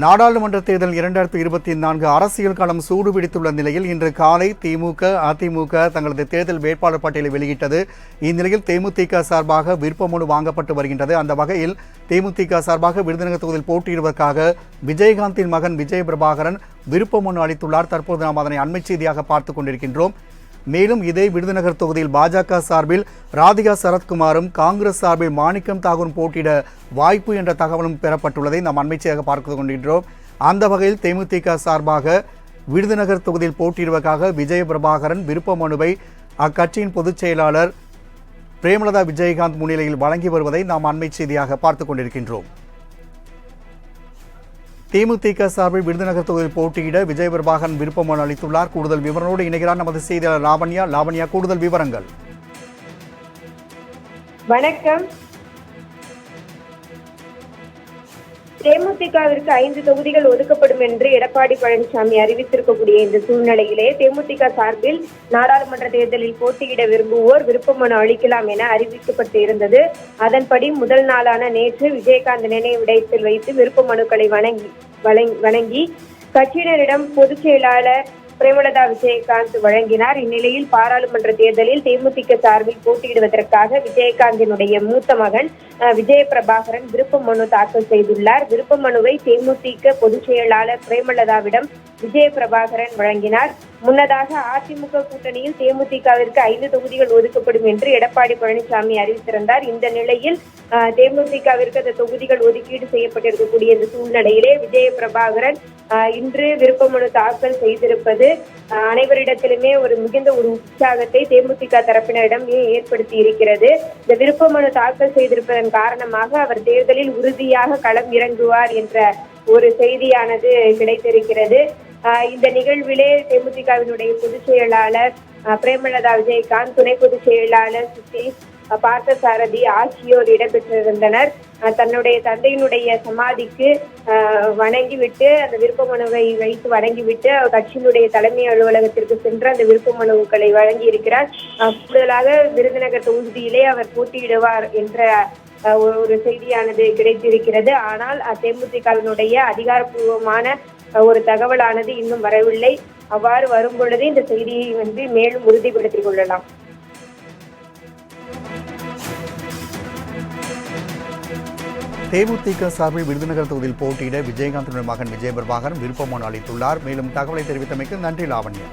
நாடாளுமன்ற தேர்தல் 2024 அரசியல் களம் சூடுபிடித்துள்ள நிலையில் இன்று காலை திமுக, அதிமுக தங்களது தேர்தல் வேட்பாளர் பட்டியலை வெளியிட்டது. இந்நிலையில் தேமுதிக சார்பாக விருப்பமனு வாங்கப்பட்டு வருகின்றது. அந்த வகையில் தேமுதிக சார்பாக விருதுநகர் தொகுதியில் போட்டியிடுவதற்காக விஜயகாந்தின் மகன் விஜய பிரபாகரன் விருப்பமனு அளித்துள்ளார். தற்போது நாம் அதனை அண்மை செய்தியாக பார்த்துக் கொண்டிருக்கின்றோம். மேலும் இதே விருதுநகர் தொகுதியில் பாஜக சார்பில் ராதிகா சரத்குமாரும், காங்கிரஸ் சார்பில் மாணிக்கம் தாகூரும் போட்டியிட வாய்ப்பு என்ற தகவலும் பெறப்பட்டுள்ளதை நாம் அண்மைச்சையாக பார்த்து கொண்டிருக்கிறோம். அந்த வகையில் தேமுதிக சார்பாக விருதுநகர் தொகுதியில் போட்டியிடுவதற்காக விஜய பிரபாகரன் விருப்ப மனுவை அக்கட்சியின் பொதுச் செயலாளர் பிரேமலதா விஜயகாந்த் முன்னிலையில் வழங்கி வருவதை நாம் அண்மை செய்தியாக பார்த்துக் கொண்டிருக்கின்றோம். தேமுதிக சார்பில் விருதுநகர் தொகுதியில் போட்டியிட விஜய பிரபாகரன் விருப்பமனு அளித்துள்ளார். கூடுதல் விவரங்களோடு இணைகிறார் நமது செய்தியாளர் லாவண்யா. கூடுதல் விவரங்கள். வணக்கம். தேமுதிகவிற்கு 5 தொகுதிகள் ஒதுக்கப்படும் என்று எடப்பாடி பழனிசாமி அறிவித்திருக்கக்கூடிய இந்த சூழ்நிலையிலே தேமுதிக சார்பில் நாடாளுமன்ற தேர்தலில் போட்டியிட விரும்புவோர் விருப்பமனு அளிக்கலாம் என அறிவிக்கப்பட்டு இருந்தது. அதன்படி முதல் நாளான நேற்று விஜயகாந்த் நினைவிடத்தில் வைத்து விருப்ப மனுக்களை வழங்கி கட்சியினரிடம் பொதுச் செயலாளர் பிரேமலதா விஜயகாந்த் வழங்கினார். இந்நிலையில் பாராளுமன்ற தேர்தலில் தேமுதிக சார்பில் போட்டியிடுவதற்காக விஜயகாந்தினுடைய மூத்த மகன் விஜய பிரபாகரன் விருப்ப மனு தாக்கல் செய்துள்ளார். விருப்ப மனுவை தேமுதிக பொதுச் செயலாளர் பிரேமலதாவிடம் விஜய பிரபாகரன் வழங்கினார். முன்னதாக அதிமுக கூட்டணியில் தேமுதிகவிற்கு 5 தொகுதிகள் ஒதுக்கப்படும் என்று எடப்பாடி பழனிசாமி அறிவித்திருந்தார். இந்த நிலையில் தேமுதிகவிற்கு அந்த தொகுதிகள் ஒதுக்கீடு செய்யப்பட்டிருக்கக்கூடிய இந்த சூழ்நிலையிலே விஜய பிரபாகரன் இன்று விருப்ப மனு தாக்கல் செய்திருப்பது அனைவரிடத்திலுமே மிகுந்த ஒரு உற்சாகத்தை தேமுதிக தரப்பினரிடம் ஏற்படுத்தி இருக்கிறது. இந்த விருப்ப மனு தாக்கல் செய்திருப்பதன் காரணமாக அவர் தேர்தலில் உறுதியாக களம் இறங்குவார் என்ற ஒரு செய்தியானது கிடைத்திருக்கிறது. இந்த நிகழ்விலே தேமுதிகவினுடைய பொதுச் செயலாளர் பிரேமலதா விஜயகாந்த், துணை பொதுச் செயலாளர் சுதீஷ், பார்த்தசாரதி ஆகியோர் இடம்பெற்றிருந்தனர். தன்னுடைய தந்தையினுடைய சமாதிக்கு வணங்கிவிட்டு அந்த விருப்ப மனுவை வைத்து வணங்கிவிட்டு கட்சியினுடைய தலைமை அலுவலகத்திற்கு சென்று அந்த விருப்ப மனுக்களை வழங்கி இருக்கிறார். கூடுதலாக விருதுநகர் தொகுதியிலே அவர் போட்டியிடுவார் என்ற ஒரு செய்தியானது கிடைத்திருக்கிறது. ஆனால் தேமுதிகவினுடைய அதிகாரப்பூர்வமான ஒரு தகவலானது இன்னும் வரவில்லை. அவ்வாறு வரும் பொழுது இந்த செய்தியை மேலும் உறுதிப்படுத்திக் கொள்ளலாம். தேமுதிக சார்பில் விருதுநகர் தொகுதியில் போட்டியிட விஜயகாந்தின் மகன் விஜய பிரபாகரன் விருப்பமனு அளித்துள்ளார். மேலும் தகவலை தெரிவித்தமைக்கு நன்றி லாவண்யா.